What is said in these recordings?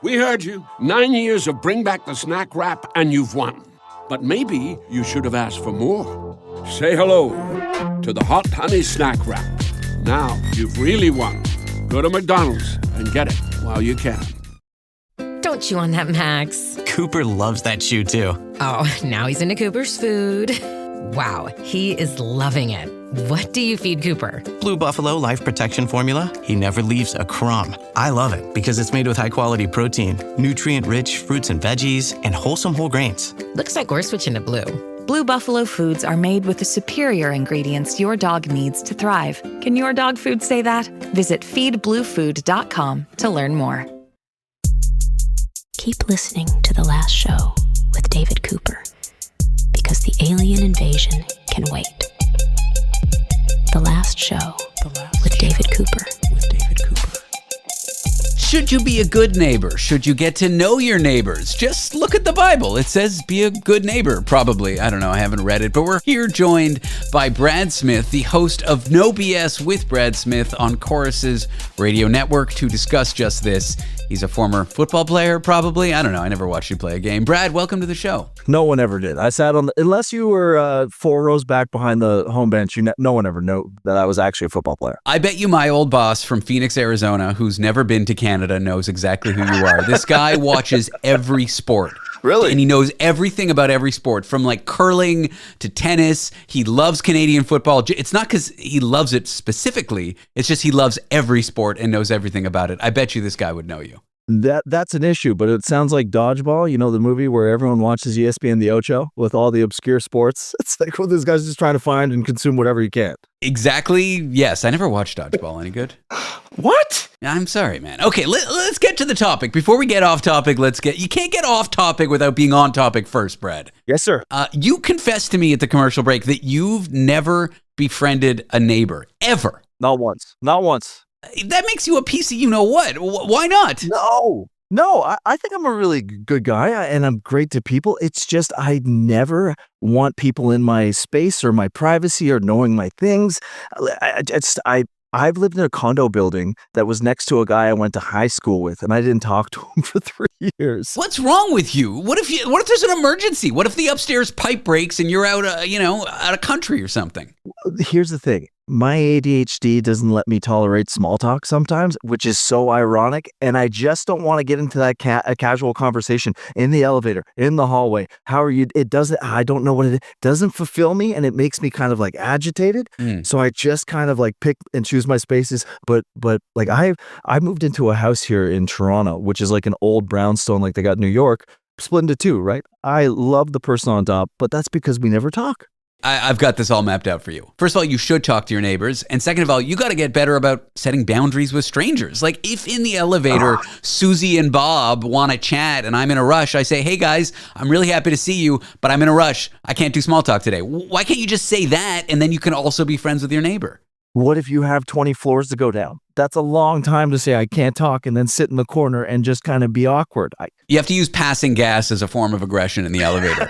We heard you. 9 years of Bring Back the Snack Wrap, and you've won. But maybe you should have asked for more. Say hello to the Hot Honey Snack Wrap. Now you've really won. Go to McDonald's and get it while you can. Don't chew on that, Max. Cooper loves that chew too. Oh, now he's into Cooper's food. Wow, he is loving it. What do you feed Cooper? Blue Buffalo Life Protection Formula. He never leaves a crumb. I love it because it's made with high-quality protein, nutrient-rich fruits and veggies, and wholesome whole grains. Looks like we're switching to Blue. Blue Buffalo foods are made with the superior ingredients your dog needs to thrive. Can your dog food say that? Visit feedbluefood.com to learn more. Keep listening to The Last Show with David Cooper, because the alien invasion can wait. The Last Show with David Cooper. Should you be a good neighbor? Should you get to know your neighbors? Just look at the Bible. It says be a good neighbor, probably. I don't know, I haven't read it, but we're here joined by Brad Smith, the host of No BS with Brad Smith on Chorus's radio network, to discuss just this. He's a former football player, probably. I don't know, I never watched you play a game. Brad, welcome to the show. No one ever did. I sat on unless you were 4 rows back behind the home bench, no one ever knew that I was actually a football player. I bet you my old boss from Phoenix, Arizona, who's never been to Canada, knows exactly who you are. This guy watches every sport. Really? And he knows everything about every sport, from like curling to tennis. He loves Canadian football. It's not because he loves it specifically. It's just he loves every sport and knows everything about it. I bet you this guy would know you. That's an issue, but it sounds like Dodgeball, you know, the movie where everyone watches ESPN The Ocho with all the obscure sports. It's like, well, this guy's just trying to find and consume whatever he can. Exactly. Yes. I never watched Dodgeball. Any good? What? I'm sorry, man. Okay, let's get to the topic. Before we get off topic, you can't get off topic without being on topic first, Brad. Yes, sir. You confessed to me at the commercial break that you've never befriended a neighbor, ever. Not once. Not once. That makes you a piece of you-know-what. Why not? No, I think I'm a really good guy and I'm great to people. It's just I never want people in my space or my privacy or knowing my things. I've lived in a condo building that was next to a guy I went to high school with, and I didn't talk to him for 3 years. What's wrong with you? What if there's an emergency? What if the upstairs pipe breaks and you're out of country or something? Here's the thing. My ADHD doesn't let me tolerate small talk sometimes, which is so ironic. And I just don't want to get into that a casual conversation in the elevator, in the hallway. How are you? It doesn't, I don't know what it doesn't fulfill me. And it makes me kind of like agitated. So I just kind of like pick and choose my spaces. But like I moved into a house here in Toronto, which is like an old brownstone like they got in New York, split into two, right? I love the person on top, but that's because we never talk. I've got this all mapped out for you. First of all, you should talk to your neighbors. And second of all, you got to get better about setting boundaries with strangers. Like if in the elevator, Susie and Bob want to chat and I'm in a rush, I say, hey guys, I'm really happy to see you, but I'm in a rush. I can't do small talk today. Why can't you just say that and then you can also be friends with your neighbor? What if you have 20 floors to go down? That's a long time to say I can't talk and then sit in the corner and just kind of be awkward. You have to use passing gas as a form of aggression in the elevator.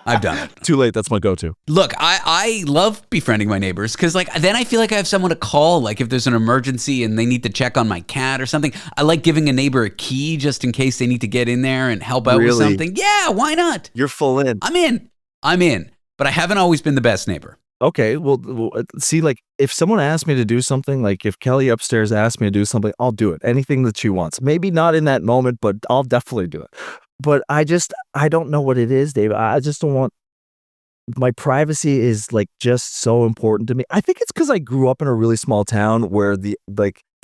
I've done it. Too late. That's my go-to. Look, I love befriending my neighbors because then I feel like I have someone to call. Like if there's an emergency and they need to check on my cat or something, I like giving a neighbor a key just in case they need to get in there and help out with something. Yeah, why not? You're full in. I'm in. But I haven't always been the best neighbor. Okay, well, see, like, if someone asks me to do something, like if Kelly upstairs asks me to do something, I'll do it. Anything that she wants. Maybe not in that moment, but I'll definitely do it. But I don't know what it is, Dave. I just don't want, my privacy is like just so important to me. I think it's because I grew up in a really small town where the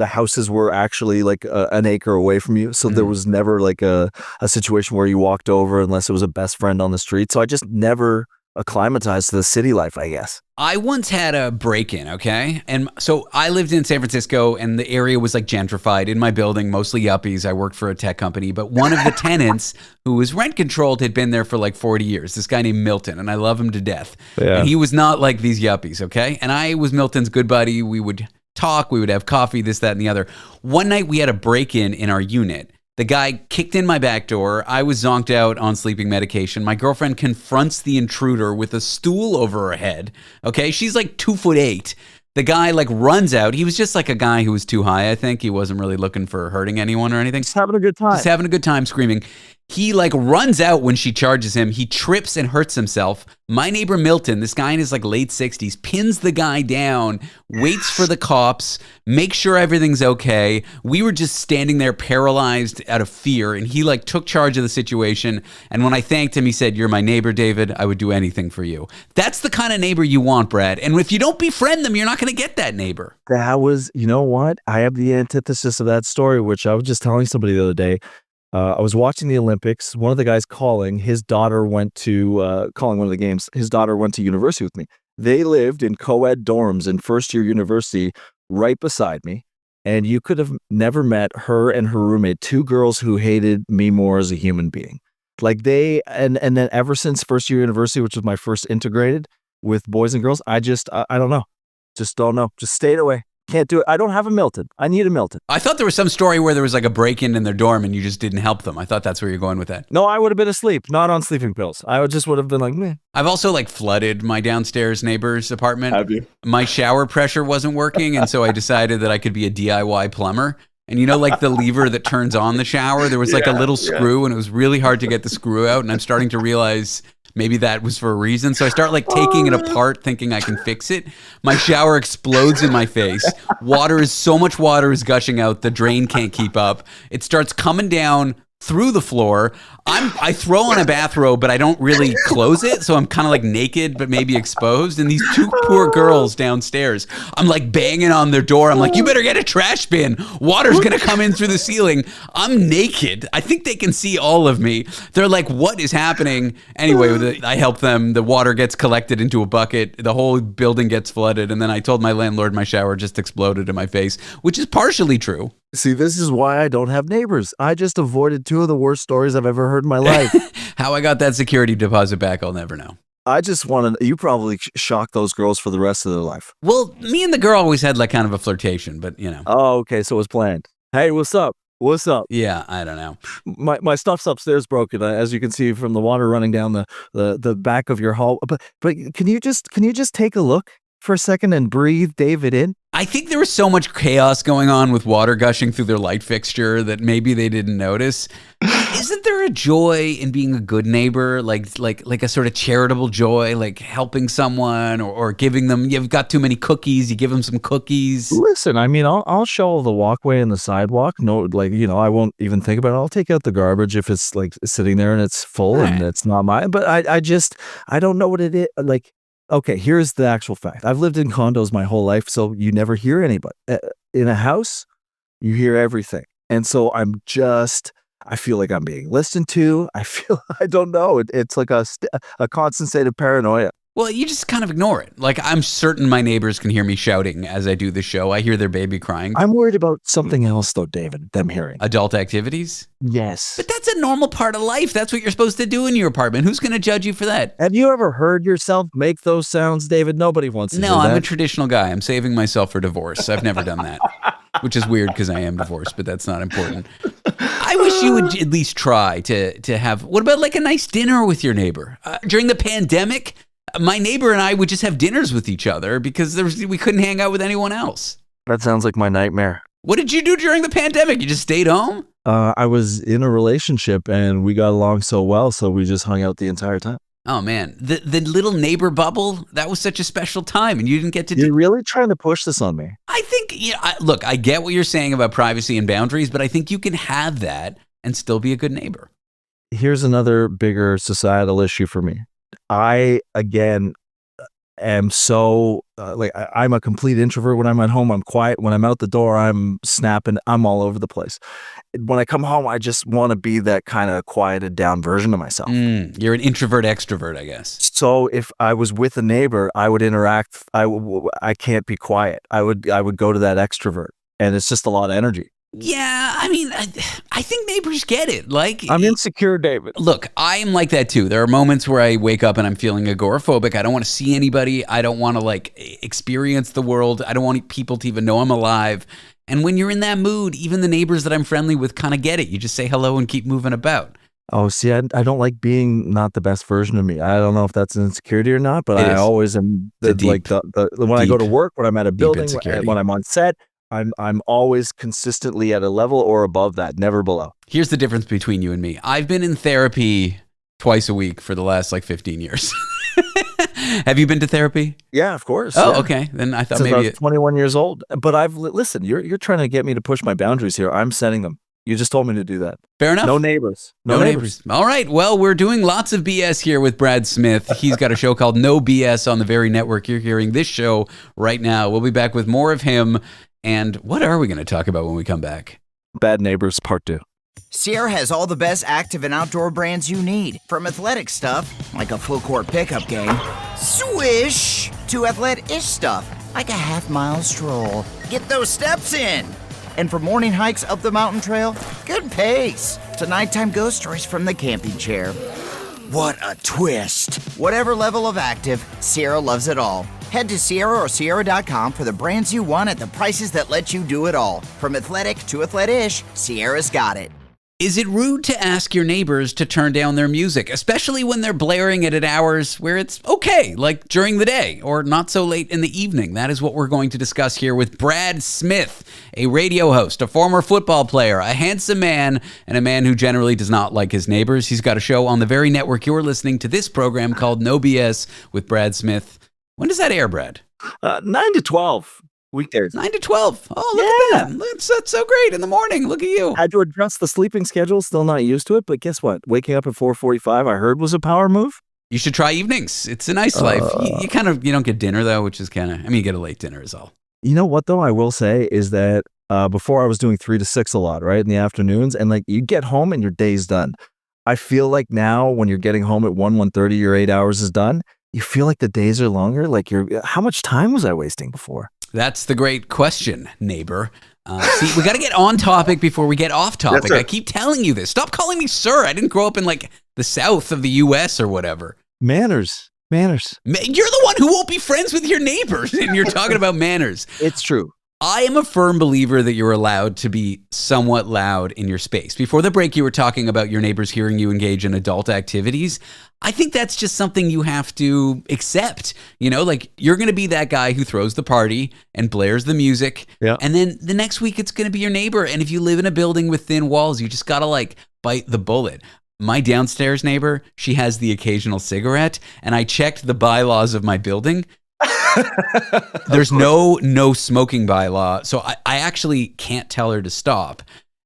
houses were actually like an acre away from you. So there was never like a situation where you walked over unless it was a best friend on the street. So I just never acclimatized to the city life, I guess. I once had a break-in, okay? And so I lived in San Francisco and the area was like gentrified. In my building, mostly yuppies. I worked for a tech company, but one of the tenants who was rent controlled had been there for like 40 years. This guy named Milton, and I love him to death. Yeah. And he was not like these yuppies, okay? And I was Milton's good buddy. We would talk, we would have coffee, this, that, and the other. One night we had a break-in our unit. The guy kicked in my back door. I was zonked out on sleeping medication. My girlfriend confronts the intruder with a stool over her head. Okay, she's like 2'8". The guy like runs out. He was just like a guy who was too high, I think. He wasn't really looking for hurting anyone or anything. Just having a good time. Just having a good time screaming. He like runs out when she charges him. He trips and hurts himself. My neighbor Milton, this guy in his like late 60s, pins the guy down, waits for the cops, makes sure everything's okay. We were just standing there paralyzed out of fear, and he like took charge of the situation. And when I thanked him, he said, "You're my neighbor, David. I would do anything for you." That's the kind of neighbor you want, Brad. And if you don't befriend them, you're not going to get that neighbor. That was, you know what? I have the antithesis of that story, which I was just telling somebody the other day. I was watching the Olympics. One of the guys calling, his daughter went to, calling one of the games, his daughter went to university with me. They lived in co-ed dorms in first year university right beside me. And you could have never met her and her roommate, two girls who hated me more as a human being. Like and then ever since first year university, which was my first integrated with boys and girls, I don't know. Just don't know. Just stayed away. Can't do it. I don't have a Milton. I need a Milton. I thought there was some story where there was like a break-in in their dorm and you just didn't help them. I thought that's where you're going with that. No, I would have been asleep, not on sleeping pills. I just would have been like, meh. I've also like flooded my downstairs neighbor's apartment. Have you? My shower pressure wasn't working, and so I decided that I could be a DIY plumber. And you know, like the lever that turns on the shower, there was like a little screw, and it was really hard to get the screw out. And I'm starting to realize maybe that was for a reason. So I start like taking it apart, thinking I can fix it. My shower explodes in my face. So much water is gushing out. The drain can't keep up. It starts coming down through the floor. I throw on a bathrobe, but I don't really close it. So I'm kind of like naked, but maybe exposed. And these two poor girls downstairs, I'm like banging on their door. I'm like, "You better get a trash bin. Water's going to come in through the ceiling." I'm naked. I think they can see all of me. They're like, "What is happening?" Anyway, I help them. The water gets collected into a bucket. The whole building gets flooded. And then I told my landlord my shower just exploded in my face, which is partially true. See, this is why I don't have neighbors. I just avoided two of the worst stories I've ever heard in my life. How I got that security deposit back, I'll never know. I just wanted, you probably shocked those girls for the rest of their life. Well, me and the girl always had like kind of a flirtation, but you know. Oh, okay. So it was planned. Hey, what's up? What's up? Yeah, I don't know. My stuff's upstairs broken, as you can see from the water running down the back of your hall. But can you just take a look for a second and breathe David in? I think there was so much chaos going on with water gushing through their light fixture that maybe they didn't notice. Isn't there a joy in being a good neighbor, like a sort of charitable joy, like helping someone or giving them? You've got too many cookies, you give them some cookies. Listen, I mean, I'll shovel the walkway and the sidewalk. No, like, you know, I won't even think about it. I'll take out the garbage if it's like sitting there and it's full and it's not mine. But I don't know what it is. Like, okay, here's the actual fact. I've lived in condos my whole life, so you never hear anybody. In a house, you hear everything. And so I feel like I'm being listened to. I don't know. It's like a constant state of paranoia. Well, you just kind of ignore it. Like, I'm certain my neighbors can hear me shouting as I do the show. I hear their baby crying. I'm worried about something else, though, David, them hearing. Adult activities? Yes. But that's a normal part of life. That's what you're supposed to do in your apartment. Who's going to judge you for that? Have you ever heard yourself make those sounds, David? Nobody wants to do that. No, I'm a traditional guy. I'm saving myself for divorce. I've never done that, which is weird because I am divorced, but that's not important. I wish you would at least try to have, what about like a nice dinner with your neighbor? During the pandemic, my neighbor and I would just have dinners with each other because we couldn't hang out with anyone else. That sounds like my nightmare. What did you do during the pandemic? You just stayed home? I was in a relationship and we got along so well, so we just hung out the entire time. Oh man, the little neighbor bubble, that was such a special time and you didn't get to You're really trying to push this on me. I think, look, I get what you're saying about privacy and boundaries, but I think you can have that and still be a good neighbor. Here's another bigger societal issue for me. I, again, am so, I'm a complete introvert. When I'm at home, I'm quiet. When I'm out the door, I'm snapping. I'm all over the place. When I come home, I just want to be that kind of quieted down version of myself. You're an introvert extrovert, I guess. So if I was with a neighbor, I would interact. I can't be quiet. I would go to that extrovert, and it's just a lot of energy. Yeah, I mean, I think neighbors get it. Like, I'm insecure, David. Look, I'm like that too. There are moments where I wake up and I'm feeling agoraphobic. I don't want to see anybody. I don't want to like experience the world. I don't want people to even know I'm alive. And when you're in that mood, even the neighbors that I'm friendly with kind of get it. You just say hello and keep moving about. Oh, see, I don't like being not the best version of me. I don't know if that's an insecurity or not, but It I is. always am. It's a Like when I go to deep, work, when I'm at a building, insecurity. when I'm on set, I'm always consistently at a level or above that, never below. Here's the difference between you and me. I've been in therapy twice a week for the last 15 years. Have you been to therapy? Yeah, of course. Oh, yeah. okay. Then I thought Since I maybe was 21 years old. But listen. You're trying to get me to push my boundaries here. I'm setting them. You just told me to do that. fair enough. No neighbors. No neighbors. All right. Well, we're doing lots of BS here with Brad Smith. He's got a show called No BS on the very network you're hearing this show right now. We'll be back with more of him. And what are we going to talk about when we come back? Bad Neighbors Part 2. Sierra has all the best active and outdoor brands you need. From athletic stuff, like a full court pickup game, swish, to athletic-ish stuff, like a half-mile stroll. Get those steps in. And for morning hikes up the mountain trail, good pace. To nighttime ghost stories from the camping chair. What a twist. Whatever level of active, Sierra loves it all. Head to Sierra or Sierra.com for the brands you want at the prices that let you do it all. From athletic to athletic-ish, Sierra's got it. Is it rude to ask your neighbors to turn down their music, especially when they're blaring it at hours where it's okay, like during the day or not so late in the evening? That is what we're going to discuss here with Brad Smith, a radio host, a former football player, a handsome man, and a man who generally does not like his neighbors. He's got a show on the very network you're listening to this program called No BS with Brad Smith. When does that air, Brad? 9 to 12 weekdays. 9 to 12. Oh, look at that. That's so great in the morning. Look at you. Had to adjust the sleeping schedule. Still not used to it, but guess what? Waking up at 4:45, I heard was a power move. You should try evenings. It's a nice life. You don't get dinner though, which is you get a late dinner is all. You know what though? I will say is that before I was doing 3 to 6 a lot, right, in the afternoons, and like you get home and your day's done. I feel like now when you're getting home at 1:30, your 8 hours is done. You feel like the days are longer. Like how much time was I wasting before? That's the great question, neighbor. See, we got to get on topic before we get off topic. Yes, I keep telling you this. Stop calling me sir. I didn't grow up in the south of the U.S. or whatever. Manners. You're the one who won't be friends with your neighbors, and you're talking about manners. It's true. I am a firm believer that you're allowed to be somewhat loud in your space. Before the break, you were talking about your neighbors hearing you engage in adult activities. I think that's just something you have to accept. You're going to be that guy who throws the party and blares the music. Yeah. And then the next week, it's going to be your neighbor. And if you live in a building with thin walls, you just got to bite the bullet. My downstairs neighbor, she has the occasional cigarette. And I checked the bylaws of my building. There's no smoking bylaw, so I actually can't tell her to stop.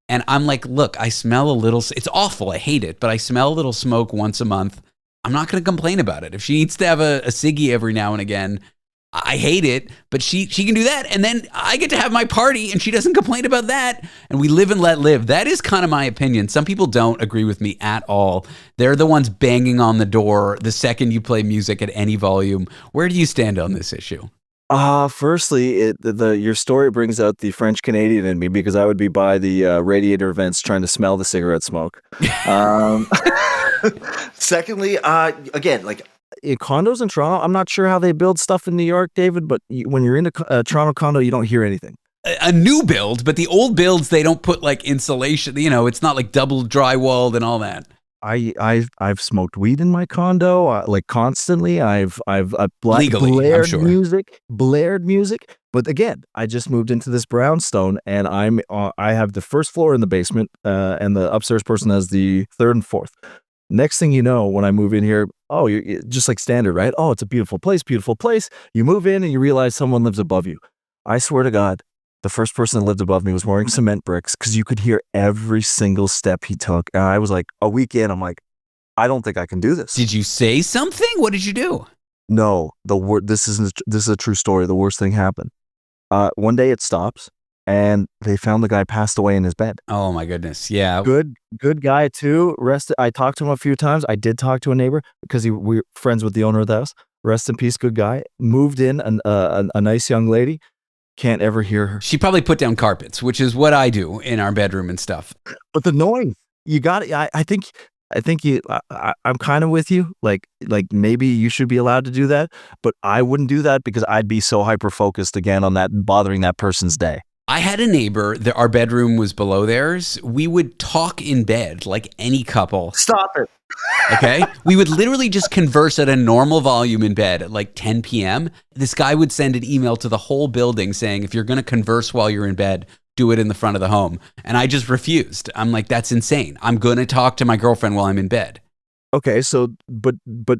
And I'm like, look, I smell a little, it's awful, I hate it, but I smell a little smoke once a month. I'm not going to complain about it. If she needs to have a ciggy every now and again, I hate it, but she can do that. And then I get to have my party and she doesn't complain about that. And we live and let live. That is kind of my opinion. Some people don't agree with me at all. They're the ones banging on the door the second you play music at any volume. Where do you stand on this issue? Firstly, your story brings out the French Canadian in me because I would be by the radiator vents trying to smell the cigarette smoke. Secondly, again, in condos in Toronto, I'm not sure how they build stuff in New York, David, but when you're in a Toronto condo, you don't hear anything. A new build, but the old builds, they don't put insulation. It's not double drywalled and all that. I've smoked weed in my condo constantly. I've Legally, blared I'm sure. blared music. But again, I just moved into this brownstone, and I have the first floor in the basement, and the upstairs person has the third and fourth. Next thing you know, when I move in here, you're just like standard, right? Oh, it's a beautiful place, beautiful place. You move in and you realize someone lives above you. I swear to God, the first person that lived above me was wearing cement bricks because you could hear every single step he took. And I was like, a week in, I'm like, I don't think I can do this. Did you say something? What did you do? No, this is a true story. The worst thing happened. One day it stops, and they found the guy passed away in his bed. Oh my goodness, yeah. Good guy too. I talked to him a few times. I did talk to a neighbor because we're friends with the owner of the house. Rest in peace, good guy. Moved in a nice young lady. Can't ever hear her. She probably put down carpets, which is what I do in our bedroom and stuff. But the noise, you got it. I think I'm kind of with you. Like maybe you should be allowed to do that, but I wouldn't do that because I'd be so hyper focused again on that, bothering that person's day. I had a neighbor, our bedroom was below theirs. We would talk in bed like any couple. Stop it. Okay. We would literally just converse at a normal volume in bed at like 10 p.m. This guy would send an email to the whole building saying, if you're going to converse while you're in bed, do it in the front of the home. And I just refused. I'm like, that's insane. I'm going to talk to my girlfriend while I'm in bed. Okay, so but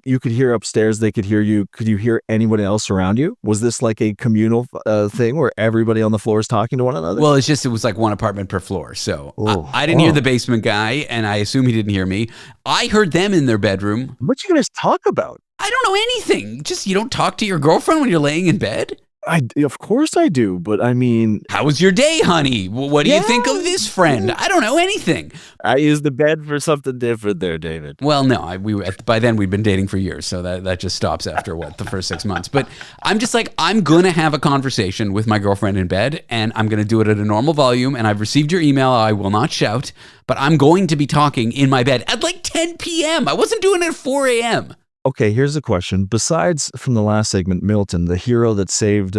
you could hear upstairs. They could hear you. Could you hear anyone else around you? Was this like a communal thing where everybody on the floor is talking to one another? Well, it was like one apartment per floor. So I didn't hear the basement guy, and I assume he didn't hear me. I heard them in their bedroom. What you guys talk about? I don't know anything. Just you don't talk to your girlfriend when you're laying in bed? Of course I do, but I mean, how was your day, honey? What do you think of this friend? I don't know anything. I use the bed for something different there, David. Well, no, by then we'd been dating for years, so that just stops after the first 6 months. But I'm just like, I'm gonna have a conversation with my girlfriend in bed, and I'm gonna do it at a normal volume. And I've received your email. I will not shout, but I'm going to be talking in my bed at like 10 p.m. I wasn't doing it at 4 a.m. Okay, here's a question. Besides from the last segment, Milton, the hero that saved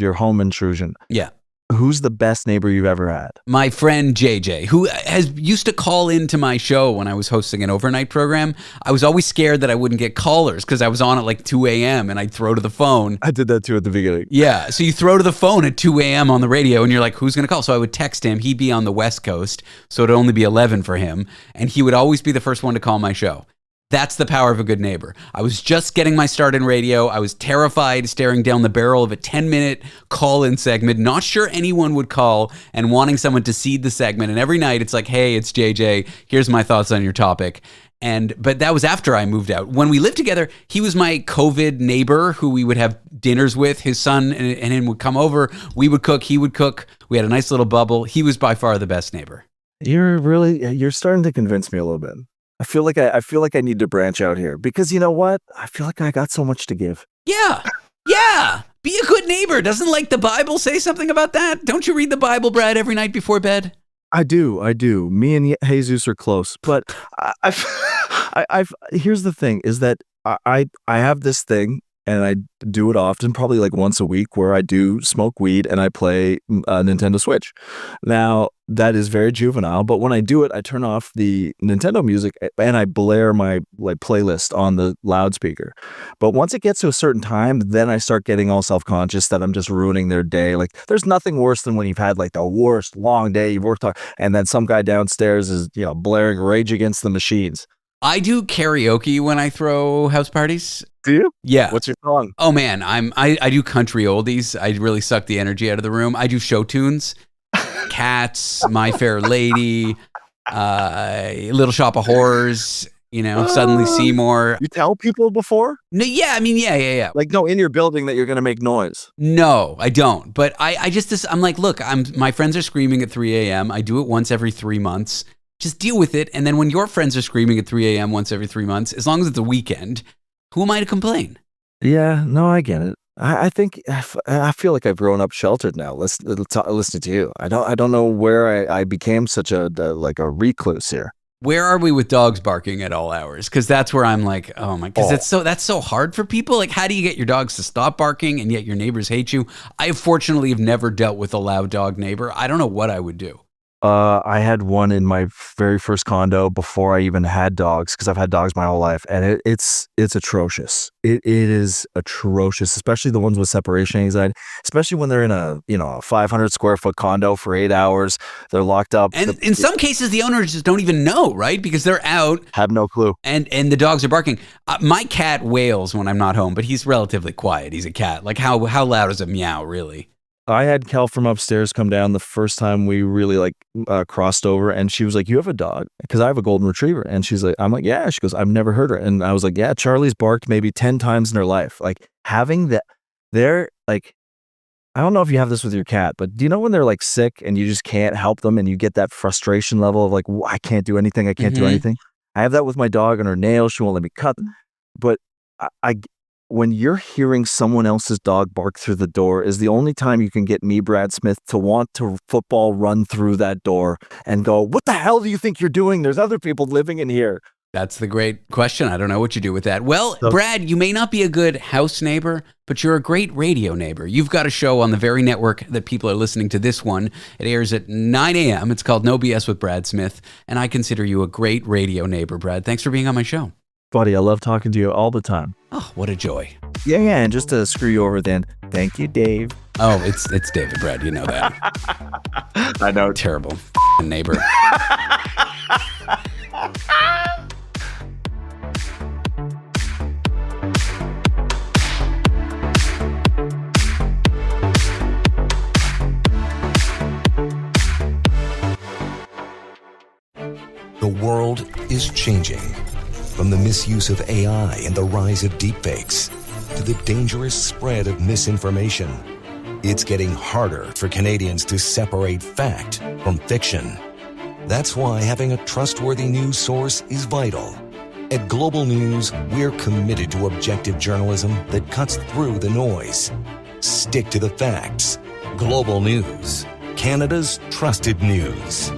your home intrusion. Yeah. Who's the best neighbor you've ever had? My friend JJ, who used to call into my show when I was hosting an overnight program. I was always scared that I wouldn't get callers because I was on at like 2 a.m. and I'd throw to the phone. I did that too at the beginning. Yeah, so you throw to the phone at 2 a.m. on the radio and you're like, who's going to call? So I would text him. He'd be on the West Coast, so it'd only be 11 for him. And he would always be the first one to call my show. That's the power of a good neighbor. I was just getting my start in radio. I was terrified, staring down the barrel of a 10-minute call-in segment, not sure anyone would call, and wanting someone to seed the segment. And every night it's like, hey, it's JJ. Here's my thoughts on your topic. But that was after I moved out. When we lived together, he was my COVID neighbor who we would have dinners with. His son and him would come over. We would cook. He would cook. We had a nice little bubble. He was by far the best neighbor. You're starting to convince me a little bit. I feel like I need to branch out here because you know what? I feel like I got so much to give. Yeah. Be a good neighbor. Doesn't like the Bible say something about that? Don't you read the Bible, Brad, every night before bed? I do. Me and Jesus are close, but here's the thing: is that I have this thing. And I do it often, probably like once a week, where I do smoke weed and I play a Nintendo Switch. Now, that is very juvenile, but when I do it, I turn off the Nintendo music and I blare my like playlist on the loudspeaker. But once it gets to a certain time, then I start getting all self-conscious that I'm just ruining their day. Like, there's nothing worse than when you've had like the worst long day, you've worked hard, and then some guy downstairs is, blaring Rage Against the Machines. I do karaoke when I throw house parties. Do you? Yeah. What's your song? Oh man, I do country oldies. I really suck the energy out of the room. I do show tunes. Cats, My Fair Lady, Little Shop of Horrors, Suddenly Seymour. You tell people before? No, yeah, yeah. Like, no, in your building that you're going to make noise. No, I don't. But I'm like, look, my friends are screaming at 3 a.m. I do it once every 3 months. Just deal with it. And then when your friends are screaming at 3 a.m. once every 3 months, as long as it's a weekend, who am I to complain? Yeah, no, I get it. I think I feel like I've grown up sheltered now. Listening to you, I don't know where I became such a recluse here. Where are we with dogs barking at all hours? Because that's where I'm like, oh my, because that's so hard for people. Like, how do you get your dogs to stop barking and yet your neighbors hate you? I fortunately have never dealt with a loud dog neighbor. I don't know what I would do. I had one in my very first condo before I even had dogs, because I've had dogs my whole life, and it's atrocious. It is atrocious, especially the ones with separation anxiety, especially when they're in a 500 square foot condo for 8 hours. They're locked up. And in some cases, the owners just don't even know, right? Because they're out. Have no clue. And the dogs are barking. My cat wails when I'm not home, but he's relatively quiet. He's a cat. Like, how loud is a meow, really? I had Kel from upstairs come down the first time we really crossed over, and she was like, "You have a dog?" Because I have a golden retriever, and she's like, "I'm like, yeah." She goes, "I've never heard her," and I was like, "Yeah, Charlie's barked maybe 10 times in her life." Like, having that, they're like, I don't know if you have this with your cat, but do you know when they're like sick and you just can't help them, and you get that frustration level of like, I can't do anything, I can't do anything. I have that with my dog and her nails. She won't let me cut them, but when you're hearing someone else's dog bark through the door is the only time you can get me, Brad Smith, to want to football run through that door and go, "What the hell do you think you're doing? There's other people living in here." That's the great question. I don't know what you do with that. Well, Brad, you may not be a good house neighbor, but you're a great radio neighbor. You've got a show on the very network that people are listening to this one. It airs at 9 a.m. It's called No BS with Brad Smith, and I consider you a great radio neighbor, Brad. Thanks for being on my show. Buddy, I love talking to you all the time. Oh, what a joy. Yeah, and just to screw you over then, thank you, Dave. Oh, it's David, Brad. You know that. I know. Terrible neighbor. The world is changing. From the misuse of AI and the rise of deepfakes to the dangerous spread of misinformation, it's getting harder for Canadians to separate fact from fiction. That's why having a trustworthy news source is vital. At Global News, we're committed to objective journalism that cuts through the noise. Stick to the facts. Global News, Canada's trusted news.